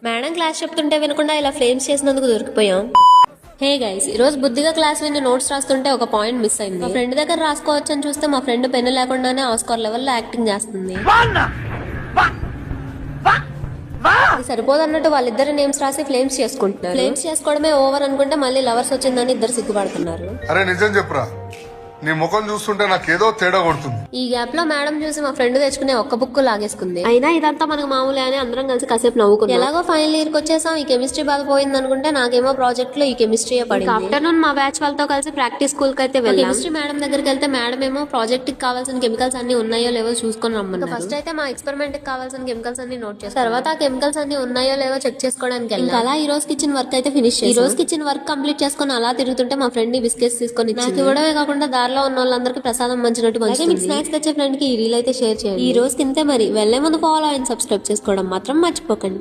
Madam class చెప్తుంటే వినకుండా ఇలా ఫ్లేమ్స్ చేసినందుకు దొరికిపోయాం. హే గైస్, ఈ రోజు బుద్ధిగా క్లాస్ విని నోట్స్ రాస్తుంటే ఒక పాయింట్ మిస్ అయింది. మా ఫ్రెండ్ దగ్గర రాసుకోవచ్చు అని చూస్తే మా ఫ్రెండ్ పెన్ను లేకుండానే ఆస్కార్ లెవెల్లో యాక్టింగ్ చేస్తుంది. అది సరిపోదన్నట్టు వాళ్ళిద్దరు నేమ్స్ రాసి ఫ్లేమ్స్ చేసుకుంటున్నారు. ఫ్లేమ్స్ చేసుకోవడమే ఓవర్ అనుకుంటే మళ్ళీ లవర్స్ వచ్చిందని ఇద్దరు సిగ్గుపడుతున్నారు. అరే నిజం చెప్పురా, నీ ముఖం చూస్తుంటే నాకేదో తేడా కొడుతుంది. ఈ గ్యాప్ లో మేడం చూసి మా ఫ్రెండ్ తెచ్చుకునే ఒక్క బుక్ లాగేసుకుంది. అయినా ఇదంతా మనకు మామూలే అని అందరం కలిసి కాసేపు నవ్వుకున్నాం. ఎలాగో ఫైనల్ ఇయర్ కి వచ్చేసాం. ఈ కెమిస్ట్రీ బాధ పోయింది అనుకుంటే నాకేమో ప్రాజెక్ట్ లో ఈ కెమిస్ట్రీ పడింది. ఆఫ్టర్నూన్ మా బ్యాచ్ వాళ్ళతో కలిసి ప్రాక్టీస్ స్కూల్ కి అయితే వెళ్ళాం. కెమిస్ట్రీ మేడం దగ్గరికి వెళ్తే మేడం ఏమో ప్రాజెక్ట్ కి కావాల్సిన కెమికల్స్ అన్ని ఉన్నాయో లేవో చూసుకొని రమ్మన్నారు. ఫస్ట్ అయితే మా ఎక్స్పెరిమెంట్ కి కావాల్సిన కెమికల్స్ అన్ని నోట్ చేస్తాం. తర్వాత ఆ కెమికల్స్ అన్ని ఉన్నాయో లేవో చెక్ చేసుకోవడానికి వెళ్ళాం. అలా ఈ రోజు కిచెన్ వర్క్ అయితే ఫినిష్ చేసాం. ఈ రోజు కిచెన్ వర్క్ కంప్లీట్ చేసుకుని అలా తిరుగుతుంటే మా ఫ్రెండ్ ని బిస్కెట్స్ తీసుకొని నాకు ఇవ్వడమే కాకుండా దారిలో ఉన్న వాళ్ళందరికీ ప్రసాదం మంచినట్టు మంచి మీకు స్నాక్స్ తెచ్చే ఫ్రెండ్ కి ఈ రీల్ అయితే షేర్ చేయండి. ఈ రోజు కింతే మరి వెళ్లే ముందు ఫాలో అండ్ సబ్స్క్రైబ్ చేసుకోవడం మాత్రం మర్చిపోకండి.